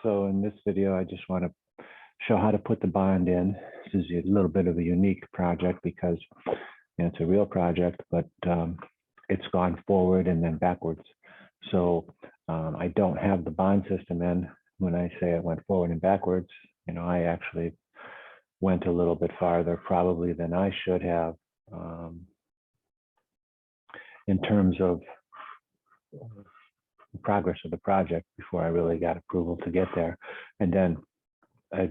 So in this video, I just want to show how to put the bond in. This is a little bit of a unique project because it's a real project, but it's gone forward and then backwards. So I don't have the bond system in. When I say it went forward and backwards, I actually went a little bit farther probably than I should have in terms of the progress of the project before I really got approval to get there. And then I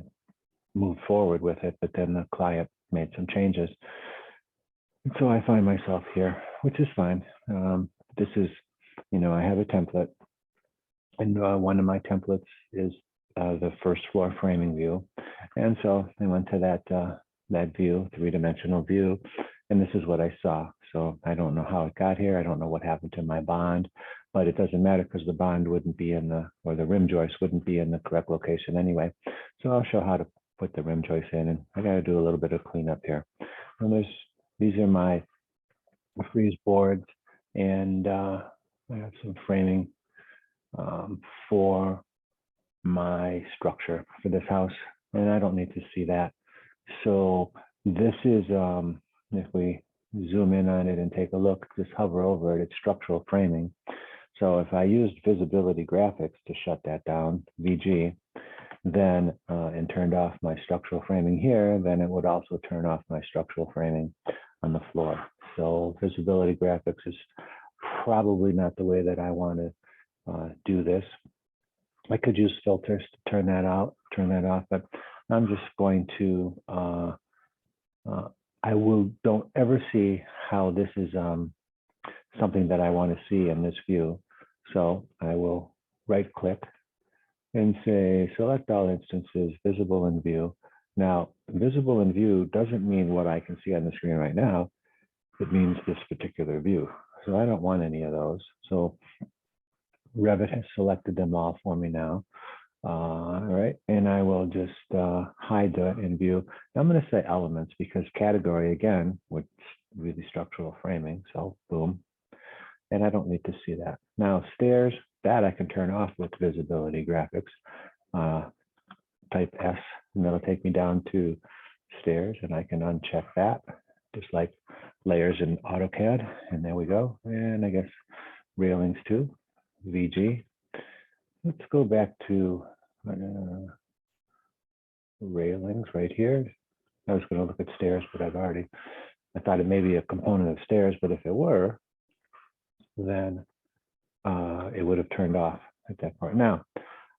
moved forward with it, but then the client made some changes. And so I find myself here, which is fine. This is, I have a template, and one of my templates is the first floor framing view. And so I went to that view, three-dimensional view, and this is what I saw. So I don't know how it got here. I don't know what happened to my bond, but it doesn't matter because the bond wouldn't be in or the rim joist wouldn't be in the correct location anyway. So I'll show how to put the rim joist in, and I got to do a little bit of cleanup here. And these are my frieze boards, and I have some framing for my structure for this house, and I don't need to see that. So this is, if we zoom in on it and take a look, just hover over it, it's structural framing. So if I used visibility graphics to shut that down, VG, then and turned off my structural framing here, then it would also turn off my structural framing on the floor. So visibility graphics is probably not the way that I want to do this. I could use filters to turn that off, but I'm just going to, don't ever see how this is something that I want to see in this view. So I will right click and say, select all instances, visible in view. Now, visible in view doesn't mean what I can see on the screen right now. It means this particular view. So I don't want any of those. So Revit has selected them all for me now. All right, and I will just hide that in view. Now I'm going to say elements because category, again, would really structural framing. So boom, and I don't need to see that. Now stairs, that I can turn off with visibility graphics. Type S, and that'll take me down to stairs, and I can uncheck that, just like layers in AutoCAD. And there we go. And I guess railings too, VG. Let's go back to railings right here. I was going to look at stairs, but I thought it may be a component of stairs, but if it were, then it would have turned off at that point. Now,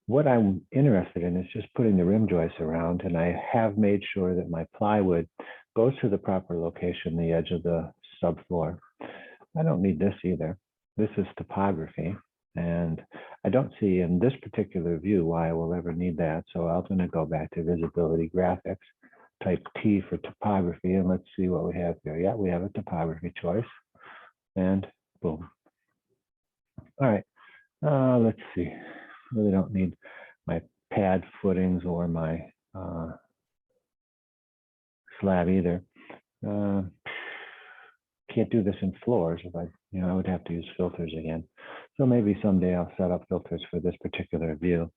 what I'm interested in is just putting the rim joists around, and I have made sure that my plywood goes to the proper location, the edge of the subfloor. I don't need this either. This is topography. And I don't see in this particular view why I will ever need that. So I'm going to go back to visibility graphics, type T for topography, and let's see what we have here. Yeah, we have a topography choice, and boom. All right, let's see. Really don't need my pad footings or my slab either. Can't do this in floors. If I would have to use filters again. So maybe someday I'll set up filters for this particular view,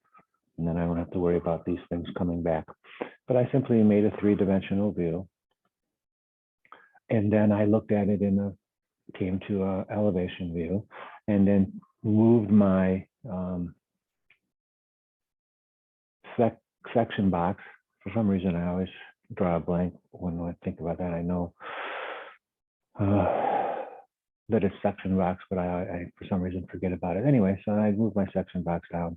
and then I won't have to worry about these things coming back. But I simply made a three-dimensional view, and then I looked at it came to an elevation view, and then moved my section box. For some reason, I always draw a blank when I think about that. I know that it's section box, but I for some reason forget about it. Anyway, so I move my section box down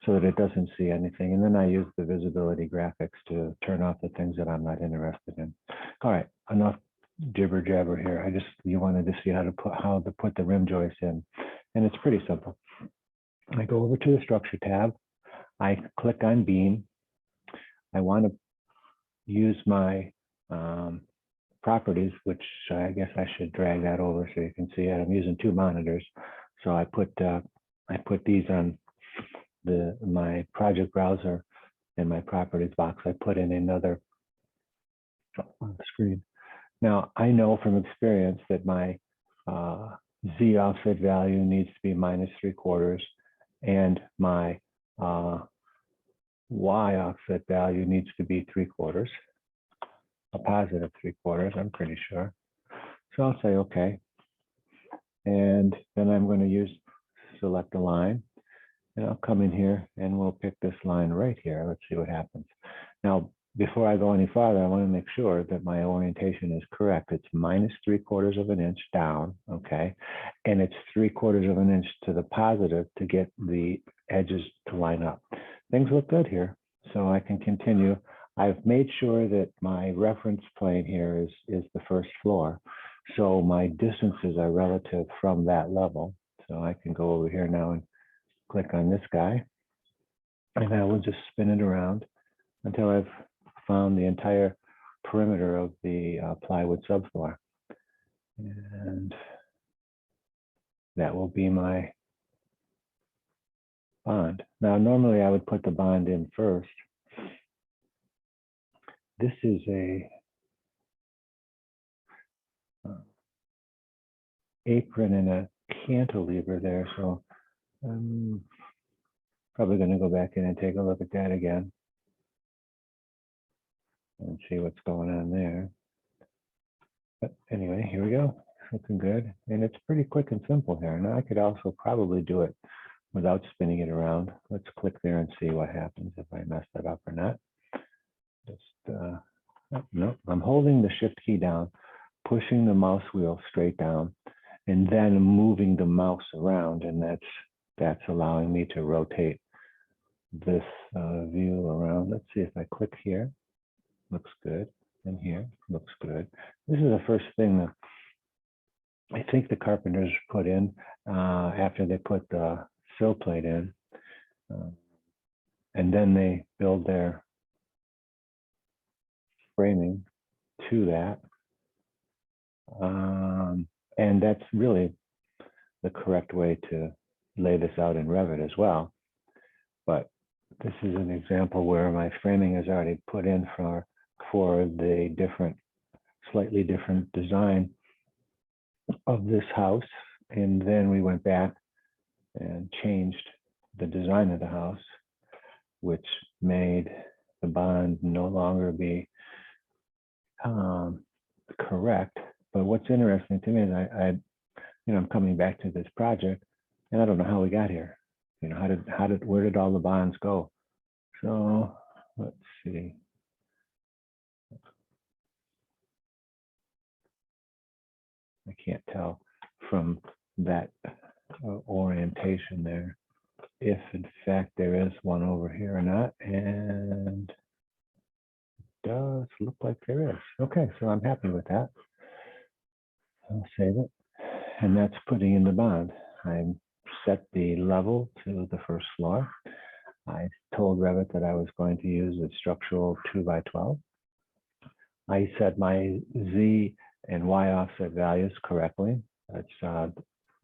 so that it doesn't see anything. And then I use the visibility graphics to turn off the things that I'm not interested in. All right, enough jibber jabber here. You wanted to see how to put the rim joist in. And it's pretty simple. I go over to the structure tab. I click on beam. I want to use my properties, which I guess I should drag that over so you can see it. I'm using two monitors, so I put these on my project browser and my properties box. I put in another on the screen. Now I know from experience that my Z offset value needs to be -3/4, and my Y offset value needs to be 3/4, a positive 3/4, I'm pretty sure. So I'll say okay. And then I'm going to select a line, and I'll come in here and we'll pick this line right here. Let's see what happens. Now, before I go any farther, I want to make sure that my orientation is correct. It's minus 3/4 of an inch down, okay? And it's 3/4 of an inch to the positive to get the edges to line up. Things look good here, so I can continue. I've made sure that my reference plane here is the first floor. So my distances are relative from that level. So I can go over here now and click on this guy, and I will just spin it around until I've found the entire perimeter of the plywood subfloor. And that will be my bond. Now, normally I would put the bond in first. This is a apron and a cantilever there, so I'm probably going to go back in and take a look at that again and see what's going on there. But anyway, here we go. Looking good. And it's pretty quick and simple here. Now I could also probably do it without spinning it around. Let's click there and see what happens if I mess that up or not. Just, no, I'm holding the shift key down, pushing the mouse wheel straight down, and then moving the mouse around. And that's allowing me to rotate this view around. Let's see if I click here. Looks good. And here, looks good. This is the first thing that I think the carpenters put in after they put the sill plate in. And then they build their framing to that. And that's really the correct way to lay this out in Revit as well. But this is an example where my framing is already put in for the slightly different design of this house. And then we went back and changed the design of the house, which made the bond no longer be correct. But what's interesting to me is I'm coming back to this project, and I don't know how we got here. Where did all the bonds go? So let's see. I can't tell from that orientation there if in fact there is one over here or not, and it does look like there is. Okay, so I'm happy with that. I'll save it, and that's putting in the bond. I set the level to the first floor. I told Revit that I was going to use a structural 2x12. I set my Z and Y offset values correctly. That's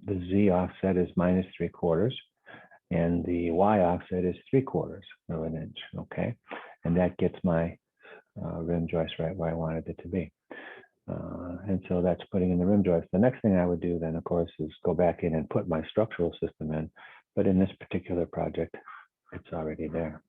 the Z offset is minus 3/4, and the Y offset is 3/4 of an inch. Okay, and that gets my rim joist right where I wanted it to be. And so that's putting in the rim joist. The next thing I would do then, of course, is go back in and put my structural system in. But in this particular project, it's already there.